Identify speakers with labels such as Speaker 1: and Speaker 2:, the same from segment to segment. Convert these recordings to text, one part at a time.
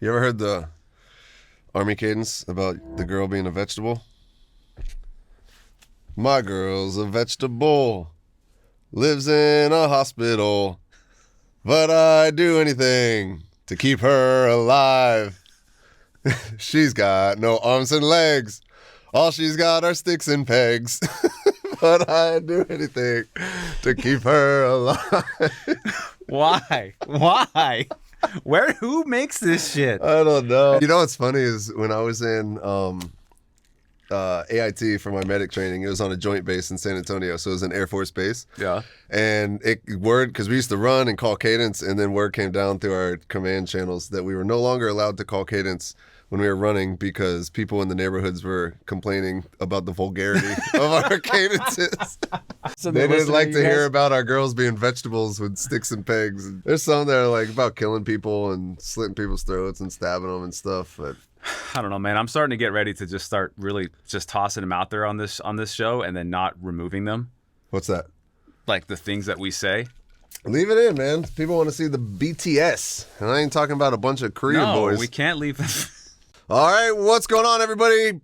Speaker 1: You ever heard the Army cadence about the girl being a vegetable? My girl's a vegetable, lives in a hospital, but I'd do anything to keep her alive. She's got no arms and legs. All she's got are sticks and pegs. But I'd do anything to keep her alive.
Speaker 2: Why? Why? Who makes this shit?
Speaker 1: I don't know. You know what's funny is when I was in AIT for my medic training, it was on a joint base in San Antonio, so it was an Air Force base.
Speaker 2: Yeah.
Speaker 1: And because we used to run and call cadence, and then word came down through our command channels that we were no longer allowed to call cadence when we were running because people in the neighborhoods were complaining about the vulgarity of our cadences.
Speaker 2: So
Speaker 1: they didn't like to hear about our girls being vegetables with sticks and pegs. There's some that are like about killing people and slitting people's throats and stabbing them and stuff. But
Speaker 2: I don't know, man. I'm starting to get ready to just start really just tossing them out there on this show and then not removing them.
Speaker 1: What's that?
Speaker 2: Like the things that we say.
Speaker 1: Leave it in, man. People want to see the BTS. And I ain't talking about a bunch of Korean boys.
Speaker 2: No, we can't leave them.
Speaker 1: All right, what's going on, everybody?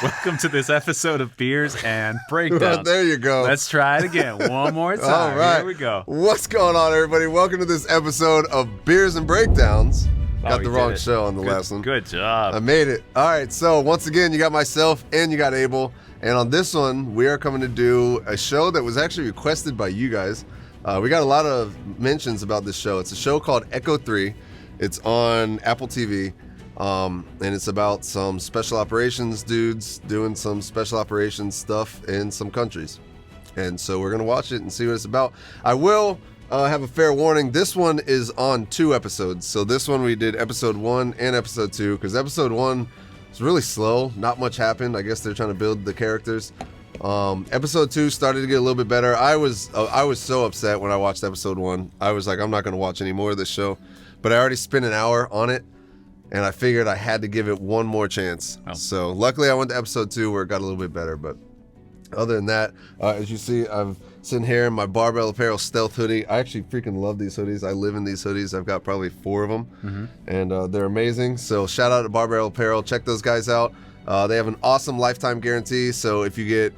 Speaker 2: Welcome to this episode of Beers and Breakdowns.
Speaker 1: There you go.
Speaker 2: Let's try it again. One more time.
Speaker 1: All right.
Speaker 2: Here we go.
Speaker 1: What's going on, everybody? Welcome to this episode of Beers and Breakdowns. Got the wrong show on the last one.
Speaker 2: Good job.
Speaker 1: I made it. All right, so once again, you got myself and you got Abel. And on this one, we are coming to do a show that was actually requested by you guys. We got a lot of mentions about this show. It's a show called Echo 3. It's on Apple TV, and it's about some special operations dudes doing some special operations stuff in some countries. And so we're going to watch it and see what it's about. I will have a fair warning. This one is on 2 episodes. So this one we did episode 1 and episode 2, because episode 1 was really slow. Not much happened. I guess they're trying to build the characters. Episode 2 started to get a little bit better. I was so upset when I watched episode 1. I was like, I'm not going to watch any more of this show. But I already spent an hour on it, and I figured I had to give it one more chance. Oh. So luckily I went to episode 2 where it got a little bit better. But other than that, as you see, I'm sitting here in my Barbell Apparel Stealth hoodie. I actually freaking love these hoodies. I live in these hoodies. I've got probably 4 of them, and they're amazing. So shout out to Barbell Apparel. Check those guys out. They have an awesome lifetime guarantee. So if you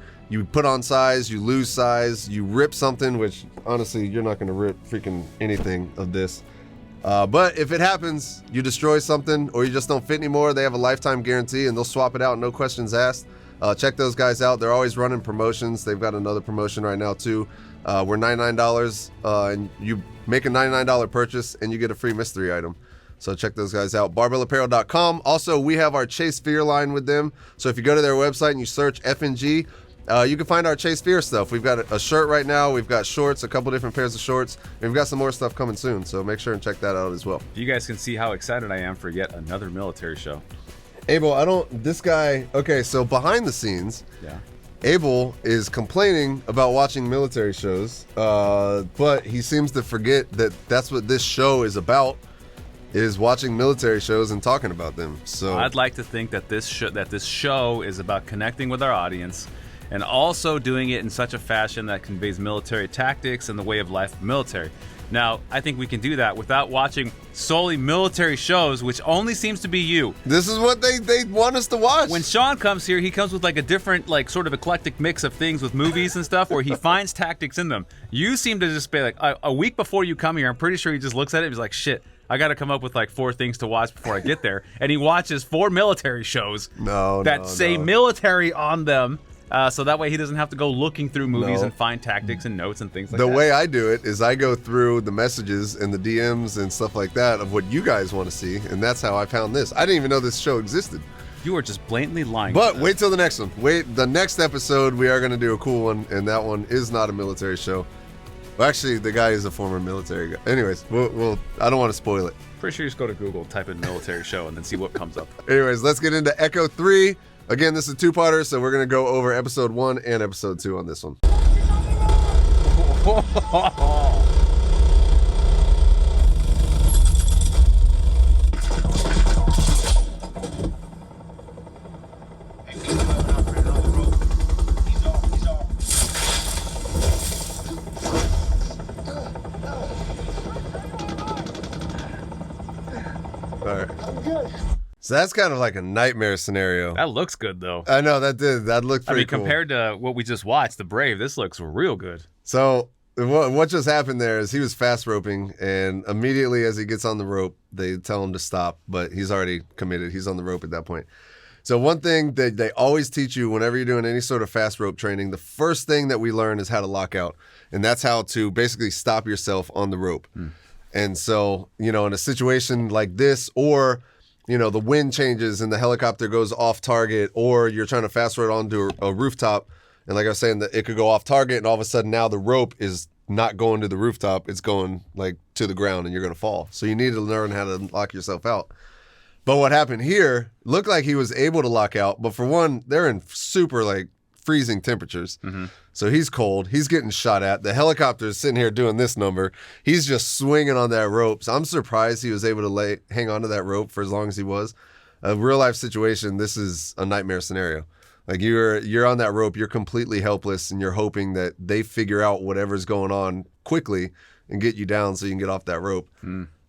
Speaker 1: put on size, you lose size, you rip something, which honestly, you're not going to rip freaking anything of this. But if it happens, you destroy something or you just don't fit anymore, they have a lifetime guarantee and they'll swap it out, no questions asked. Check those guys out. They're always running promotions. They've got another promotion right now too. We're $99 and you make a $99 purchase and you get a free mystery item. So check those guys out, barbellapparel.com. Also, we have our Chase Fear line with them. So if you go to their website and you search FNG, you can find our Chase Fear stuff. We've got a shirt right now. We've got shorts, a couple different pairs of shorts. And we've got some more stuff coming soon, so make sure and check that out as well.
Speaker 2: You guys can see how excited I am for yet another military show.
Speaker 1: Abel, okay, so behind the scenes,
Speaker 2: yeah,
Speaker 1: Abel is complaining about watching military shows, but he seems to forget that that's what this show is about, is watching military shows and talking about them. So
Speaker 2: I'd like to think that this show is about connecting with our audience and also doing it in such a fashion that conveys military tactics and the way of life of military. Now, I think we can do that without watching solely military shows, which only seems to be you.
Speaker 1: This is what they want us to watch.
Speaker 2: When Sean comes here, he comes with like a different, like sort of eclectic mix of things with movies and stuff where he finds tactics in them. You seem to just be like, a week before you come here, I'm pretty sure he just looks at it and he's like, shit, I got to come up with like 4 things to watch before I get there. And he watches 4 military shows that say military on them. So that way he doesn't have to go looking through movies and find tactics and notes and things like that.
Speaker 1: The way I do it is I go through the messages and the DMs and stuff like that of what you guys want to see, and that's how I found this. I didn't even know this show existed.
Speaker 2: You are just blatantly lying.
Speaker 1: But wait till the next one. The next episode we are going to do a cool one, and that one is not a military show. Well, actually, the guy is a former military guy. Anyways, I don't want to spoil it.
Speaker 2: Pretty sure you just go to Google, type in military show, and then see what comes up.
Speaker 1: Anyways, let's get into Echo 3. Again, this is a 2-parter, so we're going to go over episode 1 and episode 2 on this one. All right. So that's kind of like a nightmare scenario.
Speaker 2: That looks good though.
Speaker 1: I know that looked pretty cool.
Speaker 2: Compared to what we just watched, the Brave, this looks real good.
Speaker 1: So what just happened there is he was fast roping, and immediately as he gets on the rope, they tell him to stop, but he's already committed. He's on the rope at that point. So one thing that they always teach you whenever you're doing any sort of fast rope training, the first thing that we learn is how to lock out. And that's how to basically stop yourself on the rope. And so, in a situation like this, or, the wind changes and the helicopter goes off target, or you're trying to fast rope onto a rooftop, and like I was saying, that it could go off target, and all of a sudden now the rope is not going to the rooftop, it's going like to the ground, and you're going to fall. So you need to learn how to lock yourself out. But what happened here looked like he was able to lock out, but for one, they're in super like freezing temperatures. So he's cold, he's getting shot at. The helicopter is sitting here doing this number. He's just swinging on that rope. So I'm surprised he was able to hang on to that rope for as long as he was. A real life situation, this is a nightmare scenario. Like you're on that rope, you're completely helpless, and you're hoping that they figure out whatever's going on quickly and get you down so you can get off that rope.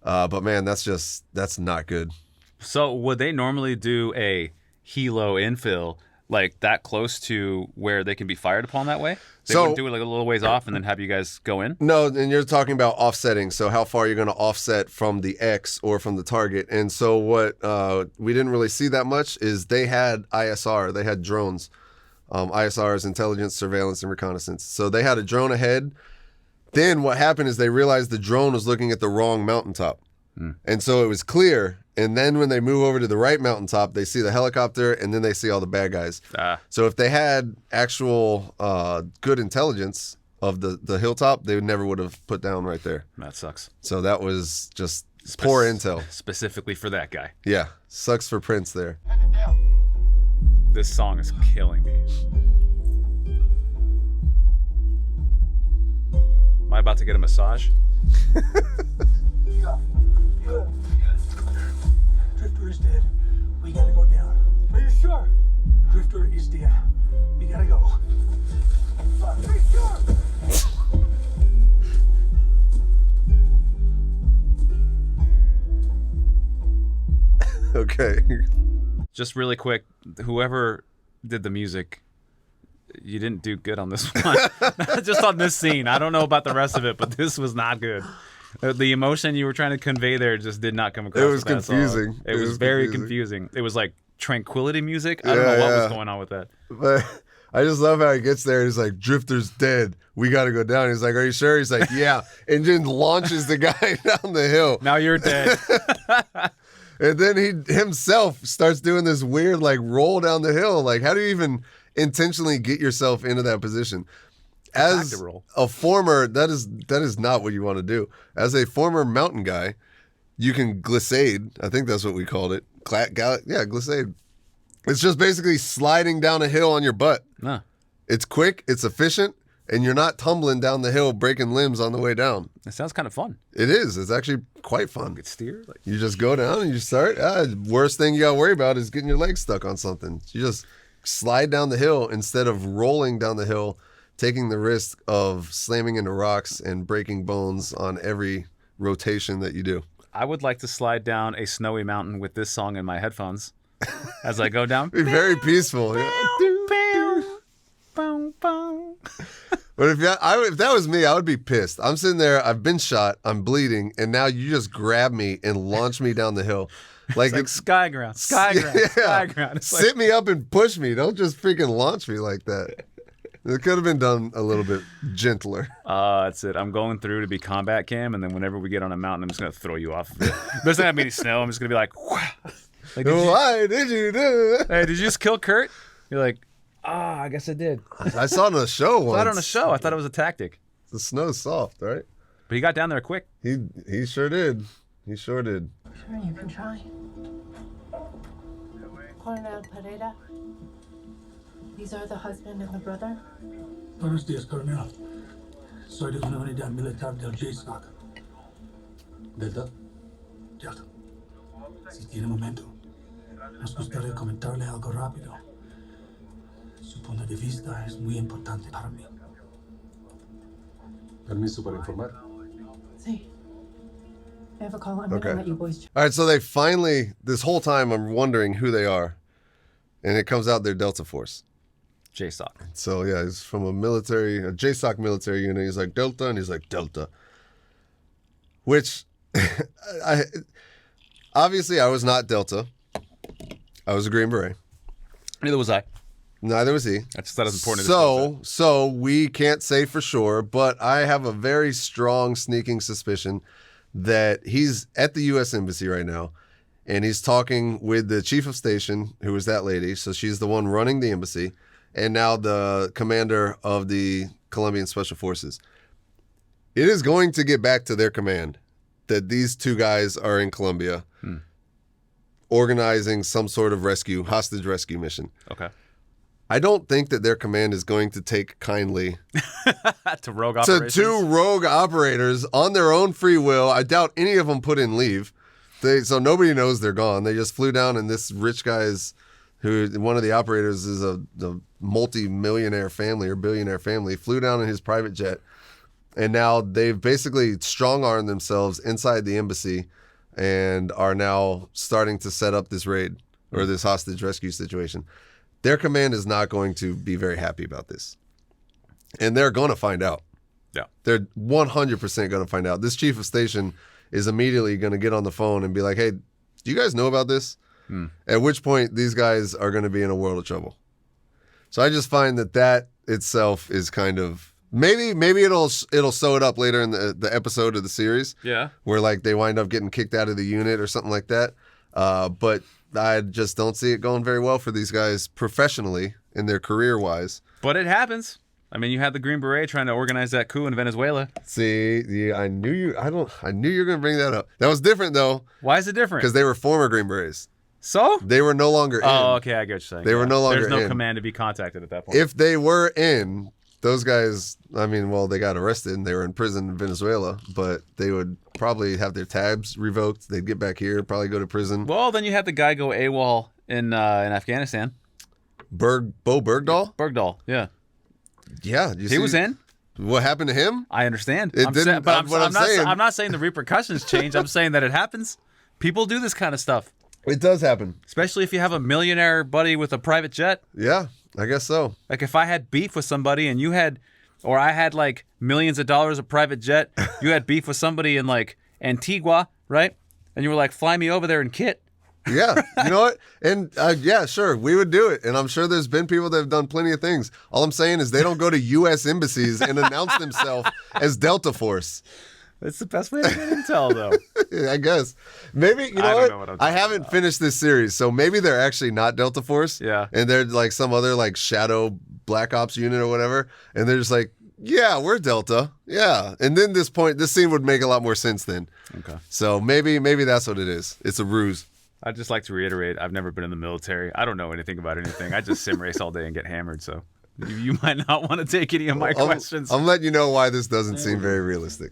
Speaker 1: But man, that's not good.
Speaker 2: So would they normally do a helo infill like that close to where they can be fired upon that way? They wouldn't do it like a little ways off and then have you guys go in?
Speaker 1: No, and you're talking about offsetting. So how far you're going to offset from the X or from the target. And so what we didn't really see that much is they had ISR. They had drones. ISR is intelligence, surveillance, and reconnaissance. So they had a drone ahead. Then what happened is they realized the drone was looking at the wrong mountaintop. And so it was clear. And then when they move over to the right mountaintop, they see the helicopter, and then they see all the bad guys. So if they had actual good intelligence of the hilltop, they never would have put down right there.
Speaker 2: That sucks.
Speaker 1: So that was just poor intel.
Speaker 2: Specifically for that guy.
Speaker 1: Yeah. Sucks for Prince there.
Speaker 2: This song is killing me. Am I about to get a massage?
Speaker 3: Drifter is dead. We gotta go down. Are you sure? Drifter is dead. We gotta go. Are you sure?
Speaker 1: Okay.
Speaker 2: Just really quick, whoever did the music, you didn't do good on this one. Just on this scene. I don't know about the rest of it, but this was not good. The emotion you were trying to convey there just did not come across.
Speaker 1: It was confusing.
Speaker 2: It was very confusing. It was like tranquility music. I don't know what was going on with that.
Speaker 1: But I just love how he gets there. He's like, Drifter's dead. We got to go down. He's like, are you sure? He's like, yeah. And then launches the guy down the hill.
Speaker 2: Now you're dead.
Speaker 1: And then he himself starts doing this weird like roll down the hill. Like, how do you even intentionally get yourself into that position? As a former, that is not what you want to do. As a former mountain guy, you can glissade. I think that's what we called it. Glissade. It's just basically sliding down a hill on your butt.
Speaker 2: Nah.
Speaker 1: It's quick, it's efficient, and you're not tumbling down the hill, breaking limbs on the way down.
Speaker 2: It sounds kind of fun.
Speaker 1: It is. It's actually quite fun.
Speaker 2: You could steer.
Speaker 1: You just go down and you start. Worst thing you got to worry about is getting your legs stuck on something. You just slide down the hill instead of rolling down the hill, taking the risk of slamming into rocks and breaking bones on every rotation that you do.
Speaker 2: I would like to slide down a snowy mountain with this song in my headphones as I go down.
Speaker 1: Be very peaceful. But if that was me, I would be pissed. I'm sitting there, I've been shot, I'm bleeding, and now you just grab me and launch me down the hill.
Speaker 2: Like sky ground.
Speaker 1: Sit me up and push me. Don't just freaking launch me like that. It could have been done a little bit gentler.
Speaker 2: That's it. I'm going through to be combat cam, and then whenever we get on a mountain, I'm just going to throw you off of it. There's not going to be any snow. I'm just going to be like,
Speaker 1: why did you do it?
Speaker 2: Hey, did you just kill Kurt? You're like, I guess I did.
Speaker 1: I saw it on a show once.
Speaker 2: I saw it on a show. I thought it was a tactic.
Speaker 1: The snow's soft, right?
Speaker 2: But he got down there quick.
Speaker 1: He sure did. He sure did.
Speaker 4: Sure, you can try. Coronel Pereira. These are the husband and the brother?
Speaker 3: Buenos dias, Coronel. Soy de una unidad militar del JSOC. ¿Verdad? Cierto. Si tiene momento, nos gustaría comentarle algo rápido. Su punto de vista es muy importante para mí.
Speaker 5: Permiso para informar.
Speaker 4: Sí. have a call. I'm
Speaker 1: Okay.
Speaker 4: gonna let you boys.
Speaker 1: All right, so they finally, this whole time I'm wondering who they are. And it comes out they're Delta Force.
Speaker 2: JSOC.
Speaker 1: So yeah, he's from a JSOC military unit. He's like Delta, and he's like Delta. Which, obviously I was not Delta. I was a Green Beret.
Speaker 2: Neither was I.
Speaker 1: Neither was he.
Speaker 2: That's just not as important as
Speaker 1: So we can't say for sure, but I have a very strong sneaking suspicion that he's at the U.S. Embassy right now, and he's talking with the chief of station, who is that lady. So she's the one running the embassy, and now the commander of the Colombian Special Forces. It is going to get back to their command that these two guys are in Colombia organizing some sort of hostage rescue mission.
Speaker 2: Okay.
Speaker 1: I don't think that their command is going to take kindly
Speaker 2: to rogue
Speaker 1: to
Speaker 2: operations.
Speaker 1: two rogue operators on their own free will. I doubt any of them put in leave. So nobody knows they're gone. They just flew down, and this rich guy's, one of the operators is a multi-millionaire family or billionaire family, flew down in his private jet, and now they've basically strong-armed themselves inside the embassy and are now starting to set up this raid or this hostage rescue situation. Their command is not going to be very happy about this. And they're going to find out.
Speaker 2: Yeah.
Speaker 1: They're 100% going to find out. This chief of station is immediately going to get on the phone and be like, hey, do you guys know about this? At which point, these guys are going to be in a world of trouble. So I just find that itself is kind of... Maybe it'll sew it up later in the episode of the series.
Speaker 2: Yeah.
Speaker 1: Where like they wind up getting kicked out of the unit or something like that. But I just don't see it going very well for these guys professionally in their career-wise.
Speaker 2: But it happens. I mean, you had the Green Beret trying to organize that coup in Venezuela.
Speaker 1: See, I knew you were going to bring that up. That was different though.
Speaker 2: Why is it different?
Speaker 1: Because they were former Green Berets.
Speaker 2: So?
Speaker 1: They were no longer in.
Speaker 2: Oh, okay, I get what you're saying.
Speaker 1: They were no longer in.
Speaker 2: There's no command to be contacted at that point.
Speaker 1: If they were in, those guys, I mean, well, they got arrested and they were in prison in Venezuela, but they would probably have their tabs revoked. They'd get back here, probably go to prison.
Speaker 2: Well, then you had the guy go AWOL in Afghanistan.
Speaker 1: Bo Bergdahl?
Speaker 2: Bergdahl, yeah.
Speaker 1: Yeah.
Speaker 2: He was in.
Speaker 1: What happened to him?
Speaker 2: I understand.
Speaker 1: It didn't,
Speaker 2: but
Speaker 1: I'm
Speaker 2: not saying the repercussions change. I'm saying that it happens. People do this kind of stuff.
Speaker 1: It does happen.
Speaker 2: Especially if you have a millionaire buddy with a private jet.
Speaker 1: Yeah, I guess so.
Speaker 2: Like if I had beef with somebody and I had like millions of dollars of private jet, you had beef with somebody in like Antigua, right? And you were like, fly me over there in kit.
Speaker 1: Yeah, you know what? And yeah, sure, we would do it. And I'm sure there's been people that have done plenty of things. All I'm saying is they don't go to U.S. embassies and announce themselves as Delta Force.
Speaker 2: It's the best way to get intel, though.
Speaker 1: I guess. Maybe, you know what? I haven't finished this series, so maybe they're actually not Delta Force.
Speaker 2: Yeah.
Speaker 1: And they're like some other like shadow Black Ops unit or whatever. And they're just like, yeah, we're Delta. Yeah. And then this scene would make a lot more sense then. Okay. So maybe that's what it is. It's a ruse.
Speaker 2: I'd just like to reiterate, I've never been in the military. I don't know anything about anything. I just sim race all day and get hammered, so you might not want to take any of my questions.
Speaker 1: I'm letting you know why this doesn't seem very realistic.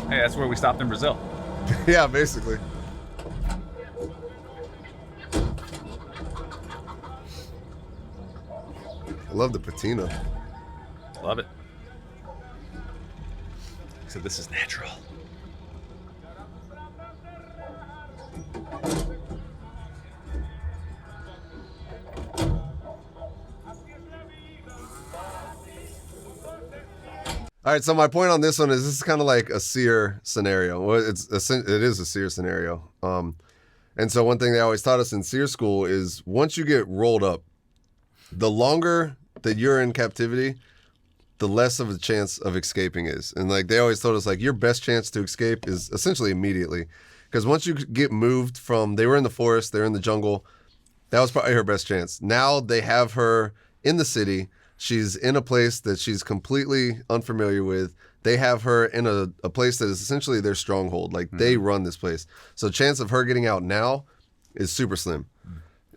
Speaker 2: Hey, that's where we stopped in Brazil.
Speaker 1: Yeah, basically. I love the patina.
Speaker 2: Love it. So this is natural.
Speaker 1: All right, so my point on this one is this is kind of like a seer scenario. Well, it is a seer scenario. And so one thing they always taught us in seer school is once you get rolled up, the longer that you're in captivity, the less of a chance of escaping is. And like they always told us, like your best chance to escape is essentially immediately. Because once you get moved from, they were in the forest, they're in the jungle, that was probably her best chance. Now they have her in the city. She's in a place that she's completely unfamiliar with. They have her in a place that is essentially their stronghold. Like they run this place. So chance of her getting out now is super slim.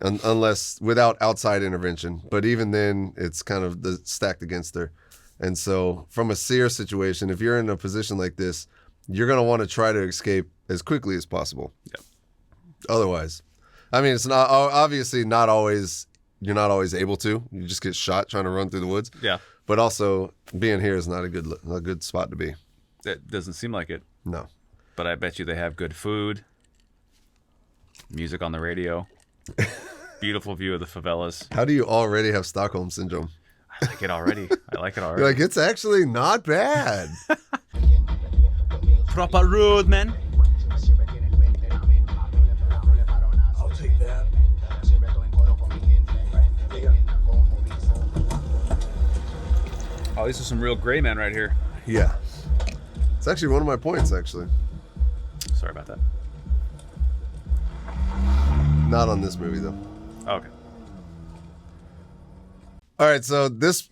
Speaker 1: Unless without outside intervention. But even then, it's kind of stacked against her. And so from a seer situation, if you're in a position like this, you're going to want to try to escape as quickly as possible.
Speaker 2: Yep.
Speaker 1: Otherwise, I mean, it's not obviously not always, you're not always able to. You just get shot trying to run through the woods.
Speaker 2: Yeah.
Speaker 1: But also being here is not a good spot to be.
Speaker 2: That doesn't seem like it.
Speaker 1: No.
Speaker 2: But I bet you they have good food, music on the radio, beautiful view of the favelas.
Speaker 1: How do you already have Stockholm Syndrome?
Speaker 2: I like it already.
Speaker 1: You're like, it's actually not bad.
Speaker 2: Proper road, man.
Speaker 3: I'll take that.
Speaker 2: Oh, these are some real gray men right here.
Speaker 1: Yeah. It's actually one of my points, actually.
Speaker 2: Sorry about that.
Speaker 1: Not on this movie, though.
Speaker 2: Oh, okay.
Speaker 1: All right, so this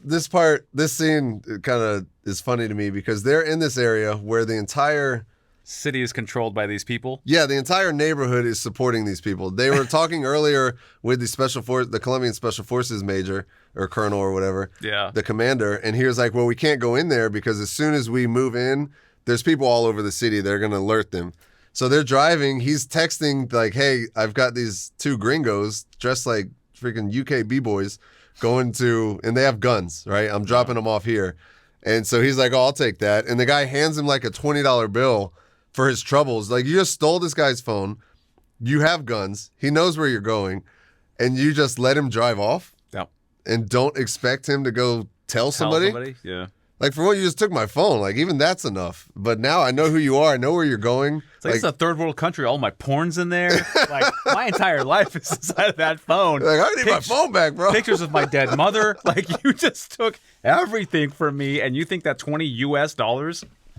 Speaker 1: scene kind of is funny to me because they're in this area where the entire
Speaker 2: City is controlled by these people.
Speaker 1: Yeah, the entire neighborhood is supporting these people. They were talking earlier with the Colombian Special Forces major or colonel or whatever,
Speaker 2: Yeah.
Speaker 1: the commander, and he was like, well, we can't go in there because as soon as we move in, there's people all over the city. They're going to alert them. So they're driving. He's texting like, hey, I've got these two gringos dressed like freaking UK B-boys going to, and they have guns, right? I'm dropping them off here. And so he's like, oh, I'll take that. And the guy hands him like a $20 bill for his troubles. Like, you just stole this guy's phone. You have guns. He knows where you're going. And you just let him drive off
Speaker 2: Yep.
Speaker 1: and don't expect him to go tell somebody?
Speaker 2: Yeah.
Speaker 1: Like, for what, you just took my phone. Like, even that's enough. But now I know who you are. I know where you're going.
Speaker 2: It's like, it's a third world country. All my porn's in there. Like, my entire life is inside of that phone.
Speaker 1: like, I need my phone back, bro.
Speaker 2: Pictures of my dead mother. Like, you just took everything from me, and you think that $20 US,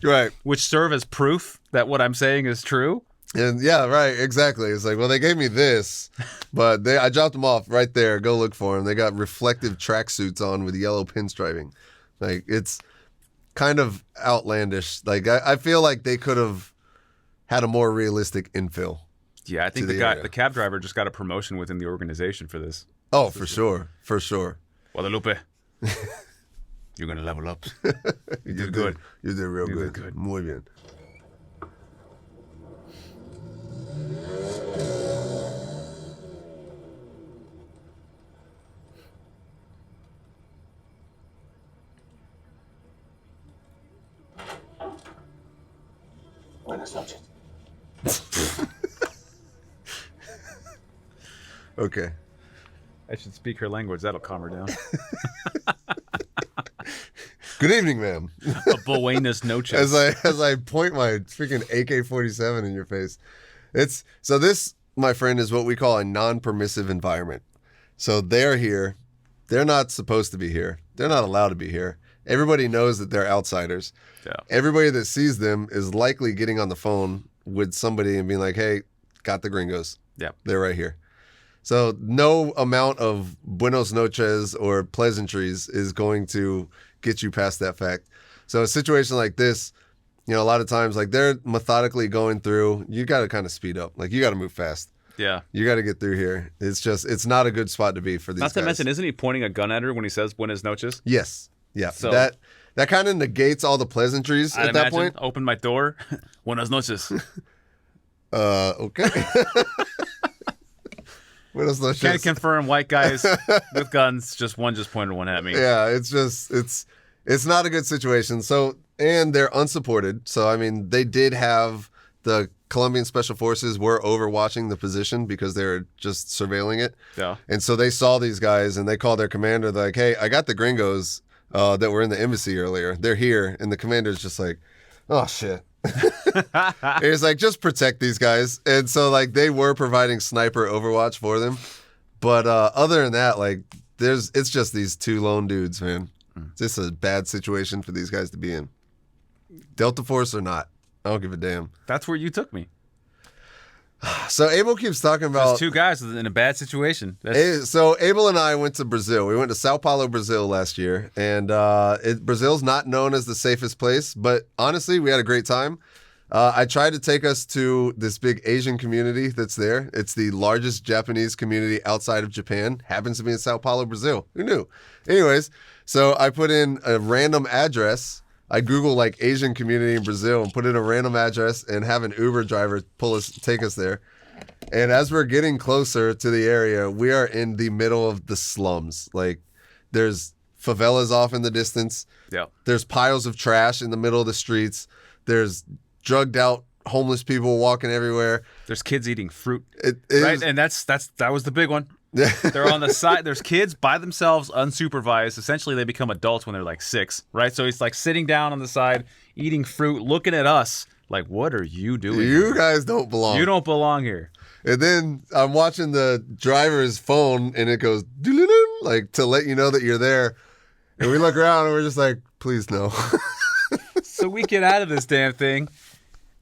Speaker 1: Right.
Speaker 2: which serve as proof that what I'm saying is true?
Speaker 1: And yeah, right, exactly. It's like, well, they gave me this, but I dropped them off right there. Go look for them. They got reflective tracksuits on with yellow pinstriping. Like, it's kind of outlandish. Like, I feel like they could have had a more realistic infill.
Speaker 2: Yeah, I think the cab driver just got a promotion within the organization for this.
Speaker 1: Oh, for sure. For sure.
Speaker 2: Guadalupe, you're going to level up.
Speaker 1: You
Speaker 2: did good.
Speaker 1: You did real
Speaker 2: You
Speaker 1: good.
Speaker 2: did good.
Speaker 1: Muy bien.
Speaker 3: Buenas noches.
Speaker 1: Okay.
Speaker 2: I should speak her language. That'll calm her down.
Speaker 1: Good evening, ma'am.
Speaker 2: Buenas noches.
Speaker 1: As I point my freaking AK-47 in your face. So this, my friend, is what we call a non-permissive environment. So they're here. They're not supposed to be here. They're not allowed to be here. Everybody knows that they're outsiders.
Speaker 2: Yeah.
Speaker 1: Everybody that sees them is likely getting on the phone with somebody and being like, hey, got the gringos.
Speaker 2: Yeah.
Speaker 1: They're right here. So no amount of buenos noches or pleasantries is going to get you past that fact. So a situation like this, a lot of times, like, they're methodically going through, you got to kind of speed up. Like, you got to move fast.
Speaker 2: Yeah.
Speaker 1: You got to get through here. It's not a good spot to be for these guys.
Speaker 2: Not to mention, isn't he pointing a gun at her when he says buenas noches?
Speaker 1: Yes. Yeah.
Speaker 2: So-
Speaker 1: that kind of negates all the pleasantries
Speaker 2: I'd
Speaker 1: at that
Speaker 2: imagine,
Speaker 1: point.
Speaker 2: open my door. Buenas noches.
Speaker 1: Okay. What else?
Speaker 2: Can't confirm white guys with guns. One just pointed one at me.
Speaker 1: Yeah, it's not a good situation. So, and they're unsupported. So, I mean, they did have the Colombian Special Forces were overwatching the position because they were just surveilling it.
Speaker 2: Yeah.
Speaker 1: And so they saw these guys and they called their commander. They're like, hey, I got the gringos that were in the embassy earlier. They're here. And the commander's just like, oh, shit. It's like, just protect these guys. And so, like, they were providing sniper overwatch for them. But other than that, like, it's just these two lone dudes, man. It's just a bad situation for these guys to be in. Delta Force or not, I don't give a damn.
Speaker 2: That's where you took me.
Speaker 1: So Abel keeps talking about...
Speaker 2: There's two guys in a bad situation.
Speaker 1: So Abel and I went to Brazil. We went to Sao Paulo, Brazil last year. And Brazil's not known as the safest place, but honestly, we had a great time. I tried to take us to this big Asian community that's there. It's the largest Japanese community outside of Japan. Happens to be in Sao Paulo, Brazil. Who knew? Anyways, so I put in a random address. I Google like Asian community in Brazil and put in a random address and have an Uber driver take us there. And as we're getting closer to the area, we are in the middle of the slums. Like, there's favelas off in the distance.
Speaker 2: Yeah.
Speaker 1: There's piles of trash in the middle of the streets. There's drugged out homeless people walking everywhere.
Speaker 2: There's kids eating fruit.
Speaker 1: It is,
Speaker 2: right, and that was the big one. They're on the side. There's kids by themselves, unsupervised. Essentially, they become adults when they're like 6, right? So he's like sitting down on the side, eating fruit, looking at us like, what are you doing?
Speaker 1: You guys don't belong.
Speaker 2: You don't belong here.
Speaker 1: And then I'm watching the driver's phone, and it goes doo-doo-doo, like to let you know that you're there. And we look around, and we're just like, please no.
Speaker 2: So we get out of this damn thing.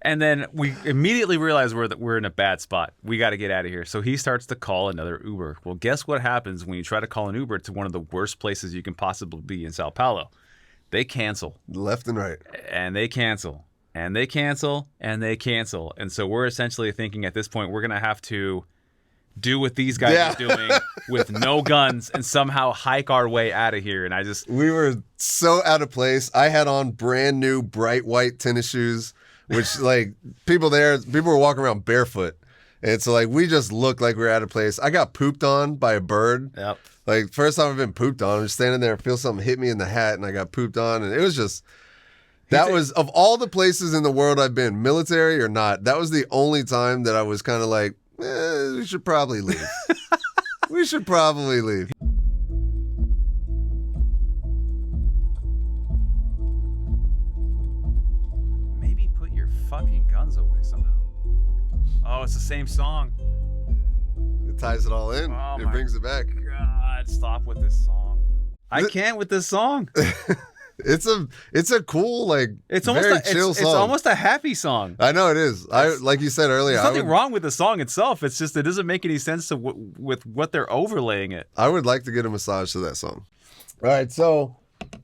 Speaker 2: And then we immediately realize we're in a bad spot. We got to get out of here. So he starts to call another Uber. Well, guess what happens when you try to call an Uber to one of the worst places you can possibly be in Sao Paulo? They cancel.
Speaker 1: Left and right.
Speaker 2: And they cancel. And they cancel. And they cancel. And so we're essentially thinking at this point we're going to have to do what these guys are doing with no guns and somehow hike our way out of here. And
Speaker 1: we were so out of place. I had on brand new bright white tennis shoes. Which, like, people were walking around barefoot. And so, like, we just looked like we were out of place. I got pooped on by a bird.
Speaker 2: Yep.
Speaker 1: Like, first time I've been pooped on. I'm just standing there and feel something hit me in the hat, and I got pooped on. And it was just, that was, of all the places in the world I've been, military or not, that was the only time that I was kind of like, we should probably leave. We should probably leave.
Speaker 2: Fucking guns away somehow. Oh, it's the same song.
Speaker 1: It ties it all in.
Speaker 2: Oh,
Speaker 1: it brings it back.
Speaker 2: God, stop with this song. I can't with this song.
Speaker 1: It's a cool, like,
Speaker 2: it's almost
Speaker 1: very
Speaker 2: a,
Speaker 1: chill
Speaker 2: it's
Speaker 1: song.
Speaker 2: It's almost a happy song.
Speaker 1: I know it is. Like you said earlier,
Speaker 2: There's nothing wrong with the song itself. It's just it doesn't make any sense to with what they're overlaying it.
Speaker 1: I would like to get a massage to that song. All right, so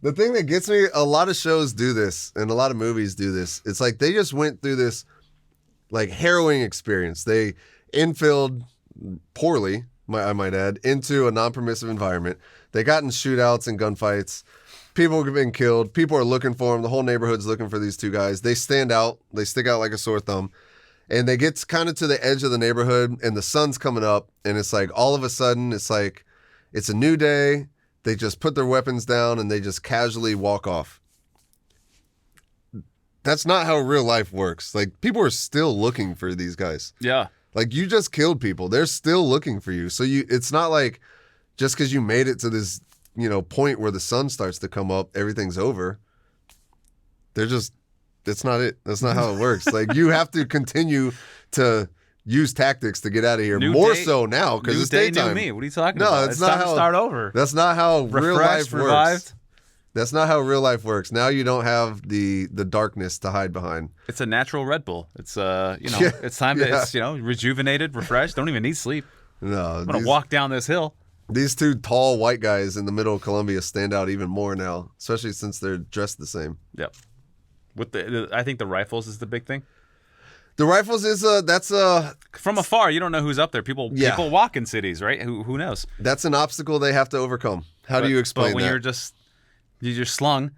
Speaker 1: the thing that gets me, a lot of shows do this, and a lot of movies do this. It's like they just went through this, like, harrowing experience. They infilled poorly, I might add, into a non-permissive environment. They got in shootouts and gunfights. People have been killed. People are looking for them. The whole neighborhood's looking for these 2 guys. They stand out. They stick out like a sore thumb. And they get kind of to the edge of the neighborhood, and the sun's coming up, and it's like all of a sudden, it's like it's a new day. They just put their weapons down and they just casually walk off. That's not how real life works. Like, people are still looking for these guys.
Speaker 2: Yeah.
Speaker 1: Like, you just killed people. They're still looking for you. So it's not like just because you made it to this, point where the sun starts to come up, everything's over. That's not it. That's not how it works. Like, you have to continue to use tactics to get out of here. So now because it's daytime.
Speaker 2: New me. What are you talking about?
Speaker 1: It's not
Speaker 2: time
Speaker 1: how,
Speaker 2: to start over.
Speaker 1: That's not how real life
Speaker 2: revived.
Speaker 1: works. That's not how real life works. Now you don't have the darkness to hide behind.
Speaker 2: It's a natural Red Bull. It's it's time to it's rejuvenated, refreshed. Don't even need sleep.
Speaker 1: No,
Speaker 2: I'm gonna walk down this hill.
Speaker 1: These 2 tall white guys in the middle of Colombia stand out even more now, especially since they're dressed the same.
Speaker 2: Yep. With I think the rifles is the big thing.
Speaker 1: The rifles is
Speaker 2: from afar, you don't know who's up there. People walk in cities, right? Who knows?
Speaker 1: That's an obstacle they have to overcome. How do you explain
Speaker 2: but when
Speaker 1: that?
Speaker 2: you're just slung,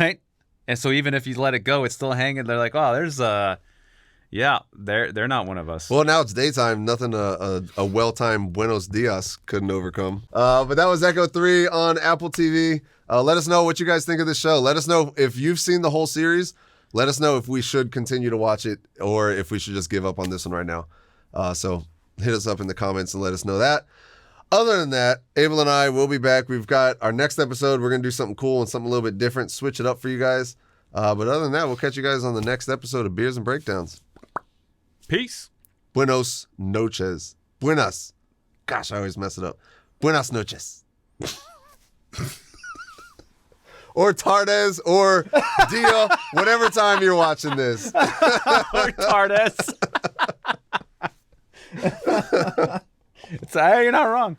Speaker 2: right? And so even if you let it go, it's still hanging. They're like, oh, there's they're not one of us.
Speaker 1: Well, now it's daytime. Nothing a well-timed Buenos Dias couldn't overcome. But that was Echo 3 on Apple TV. Let us know what you guys think of the show. Let us know if you've seen the whole series. Let us know if we should continue to watch it or if we should just give up on this one right now. So hit us up in the comments and let us know that. Other than that, Abel and I will be back. We've got our next episode. We're going to do something cool and something a little bit different. Switch it up for you guys. But other than that, we'll catch you guys on the next episode of Beers and Breakdowns.
Speaker 2: Peace.
Speaker 1: Buenos noches. Buenas. Gosh, I always mess it up. Buenas noches. Or Tardes, or Dia, whatever time you're watching this.
Speaker 2: Or Tardes. You're not wrong.